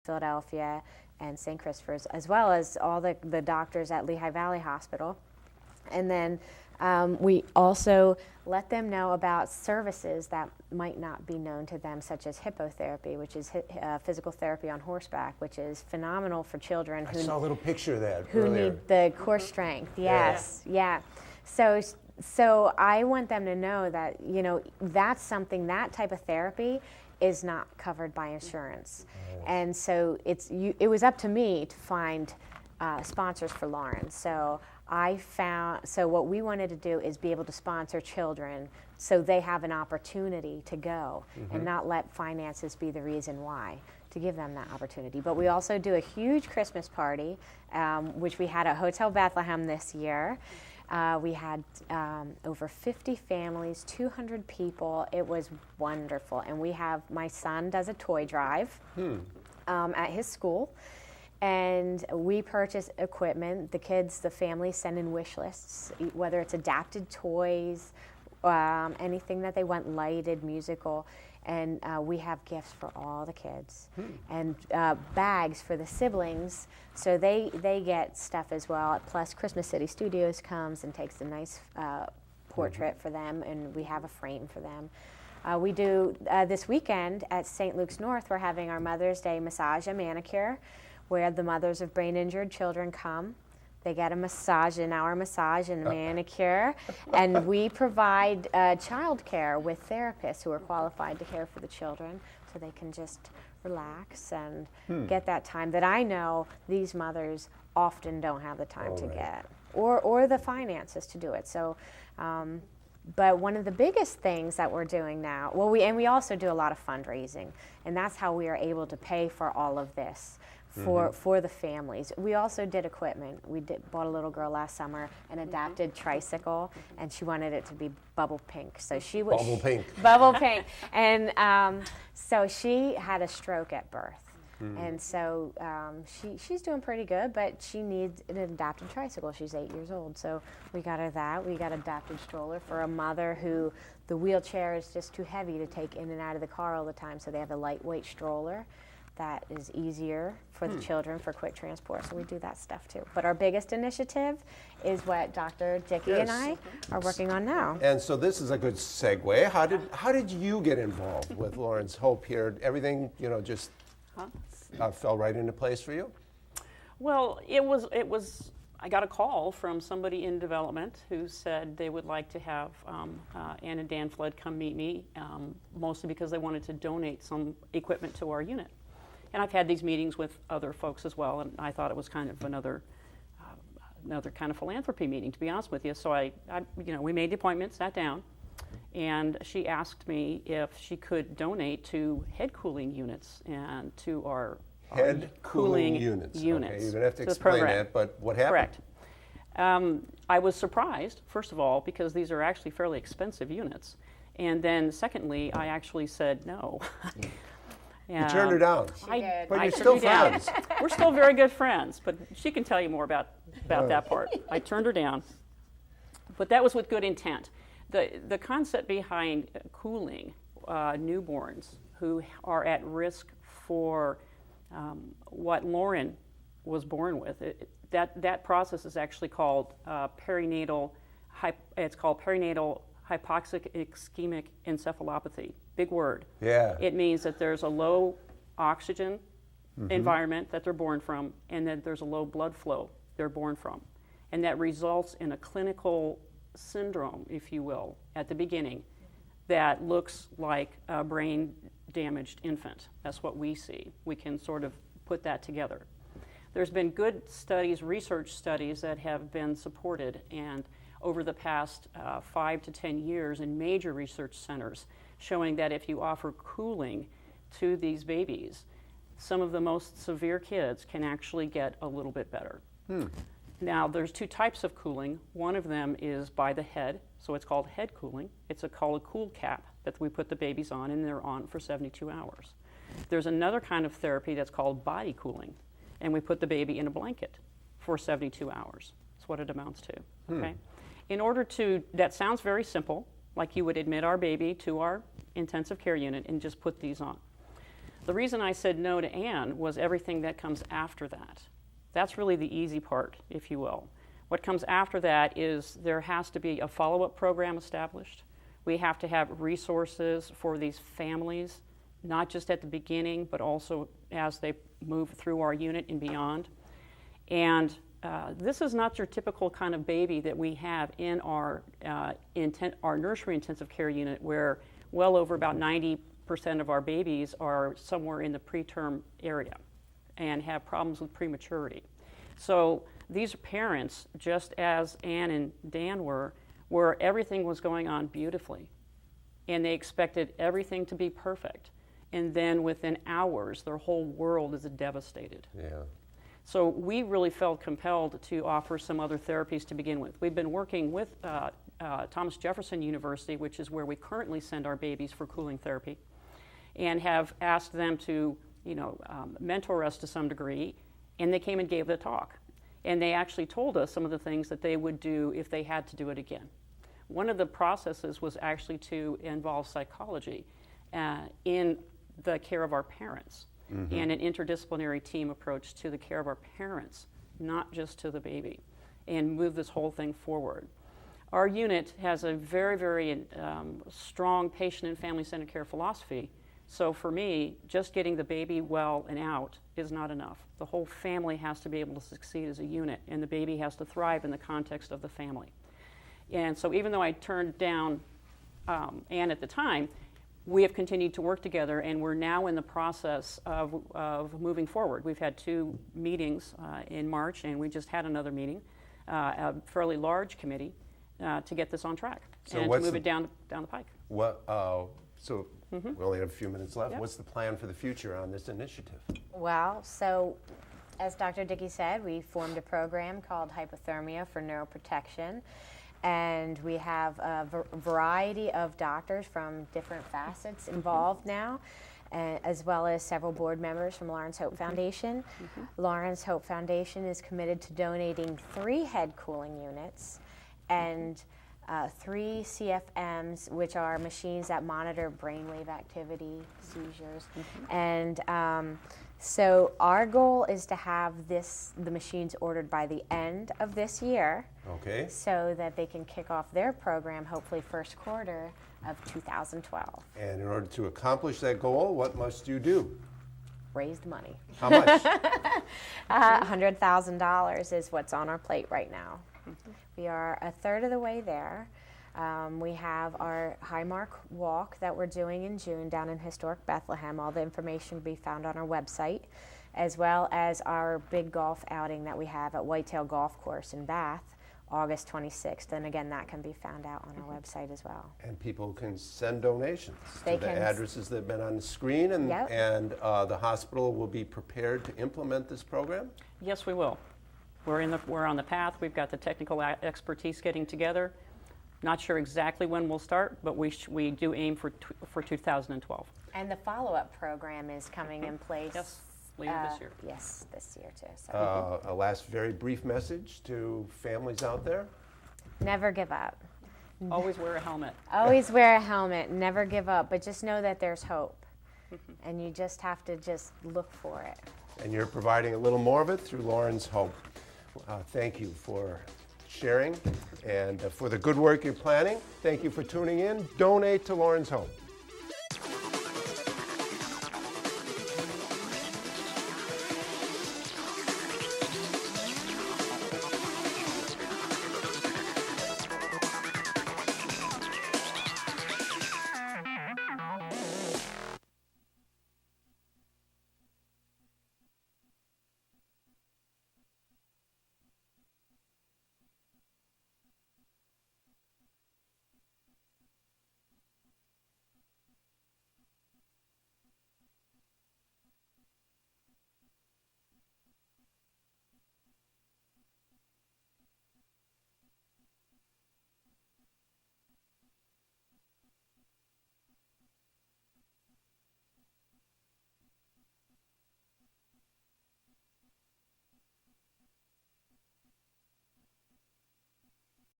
Philadelphia and St. Christopher's, as well as all the doctors at Lehigh Valley Hospital. And then we also let them know about services that might not be known to them, such as hippotherapy, which is physical therapy on horseback, which is phenomenal for children I saw a little picture of that who earlier. need the core strength. Yes, yeah. So I want them to know that, you know, that's something, that type of therapy is not covered by insurance. And so it was up to me to find sponsors for Lauren. So what we wanted to do is be able to sponsor children so they have an opportunity to go and not let finances be the reason why, to give them that opportunity. But we also do a huge Christmas party, which we had at Hotel Bethlehem this year. We had over 50 families, 200 people. It was wonderful. And my son does a toy drive at his school. And we purchase equipment. The families send in wish lists, whether it's adapted toys, anything that they want, lighted, musical. And we have gifts for all the kids. And bags for the siblings, so they get stuff as well. Plus Christmas City Studios comes and takes a nice portrait for them, and we have a frame for them. We do, this weekend at St. Luke's North, we're having our Mother's Day massage and manicure, where the mothers of brain-injured children come. They get an hour massage and a manicure, and we provide child care with therapists who are qualified to care for the children, so they can just relax and get that time that I know these mothers often don't have the time to get, or the finances to do it. So, but one of the biggest things that we're doing now, we also do a lot of fundraising, and that's how we are able to pay for all of this. For the families. We also did equipment. We bought a little girl last summer an adapted tricycle, and she wanted it to be bubble pink. So she was Bubble pink. Bubble pink. And so she had a stroke at birth. And so she's doing pretty good, but she needs an adapted tricycle. She's 8 years old. So we got her that. We got an adapted stroller for a mother who the wheelchair is just too heavy to take in and out of the car all the time. So they have a lightweight stroller that is easier for the children for quick transport. So we do that stuff too. But our biggest initiative is what Dr. Dickey and I are working on now. And so this is a good segue. How did you get involved with Lauren's Hope here? Everything, just fell right into place for you? Well, it was. I got a call from somebody in development who said they would like to have Ann and Dan Flood come meet me, mostly because they wanted to donate some equipment to our unit. And I've had these meetings with other folks as well, and I thought it was kind of another kind of philanthropy meeting, to be honest with you. So we made the appointment, sat down, and she asked me if she could donate to head cooling units and to our head cooling units. Okay, you're going to have to explain that, but what happened? Correct. I was surprised, first of all, because these are actually fairly expensive units. And then secondly, I actually said no. You turned her down. But you're still friends. We're still very good friends, but she can tell you more about that part. I turned her down. But that was with good intent. The concept behind cooling newborns who are at risk for what Lauren was born with, that process is actually called perinatal hypoxic ischemic encephalopathy. Big word. Yeah. It means that there's a low oxygen environment that they're born from, and that there's a low blood flow they're born from. And that results in a clinical syndrome, if you will, at the beginning that looks like a brain damaged infant. That's what we see. We can sort of put that together. There's been good studies, research studies that have been supported, and over the past 5 to 10 years in major research centers, showing that if you offer cooling to these babies, some of the most severe kids can actually get a little bit better. Now, there's two types of cooling. One of them is by the head, so it's called head cooling. It's called a cool cap that we put the babies on, and they're on for 72 hours. There's another kind of therapy that's called body cooling, and we put the baby in a blanket for 72 hours. That's what it amounts to, okay? In order to, that sounds very simple, like you would admit our baby to our intensive care unit and just put these on. The reason I said no to Anne was everything that comes after that. That's really the easy part, if you will. What comes after that is there has to be a follow-up program established. We have to have resources for these families, not just at the beginning, but also as they move through our unit and beyond. And this is not your typical kind of baby that we have in our nursery intensive care unit, where well over about 90% of our babies are somewhere in the preterm area and have problems with prematurity. So these parents, just as Anne and Dan were, where everything was going on beautifully, and they expected everything to be perfect. And then within hours, their whole world is devastated. Yeah. So we really felt compelled to offer some other therapies to begin with. We've been working with Thomas Jefferson University, which is where we currently send our babies for cooling therapy, and have asked them to, mentor us to some degree. And they came and gave the talk. And they actually told us some of the things that they would do if they had to do it again. One of the processes was actually to involve psychology in the care of our parents, and an interdisciplinary team approach to the care of our parents, not just to the baby, and move this whole thing forward. Our unit has a very, very strong patient and family-centered care philosophy. So for me, just getting the baby well and out is not enough. The whole family has to be able to succeed as a unit, and the baby has to thrive in the context of the family. And so even though I turned down Anne at the time, we have continued to work together, and we're now in the process of moving forward. We've had 2 meetings in March, and we just had another meeting, a fairly large committee, to get this on track and to move it down the pike. We only have a few minutes left. Yep. What's the plan for the future on this initiative? Well, so as Dr. Dickey said, we formed a program called Hypothermia for Neuroprotection, and we have a variety of doctors from different facets involved now, as well as several board members from Lawrence Hope Foundation. Lawrence Hope Foundation is committed to donating 3 head cooling units and 3 CFMs, which are machines that monitor brainwave activity, seizures. And so our goal is to have the machines ordered by the end of this year, Okay. so that they can kick off their program hopefully first quarter of 2012. And in order to accomplish that goal, what must you do? Raise the money. How much? $100,000 is what's on our plate right now. We are a third of the way there. We have our Highmark Walk that we're doing in June down in historic Bethlehem. All the information will be found on our website, as well as our big golf outing that we have at Whitetail Golf Course in Bath, August 26th. And again, that can be found out on our website as well. And people can send donations They to the can addresses that have been on the screen, and, Yep. and the hospital will be prepared to implement this program? Yes, we will. We're on the path. We've got the technical expertise getting together. Not sure exactly when we'll start, but we do aim for 2012. And the follow-up program is coming in place. Yes, later this year. Yes, this year too. So A last very brief message to families out there? never give up. Always wear a helmet. Always wear a helmet. Never give up. But just know that there's hope, and you just have to just look for it. And you're providing a little more of it through Lawrence Hope. Thank you for sharing and for the good work you're planning. Thank you for tuning in. Donate to Lawrence Hope.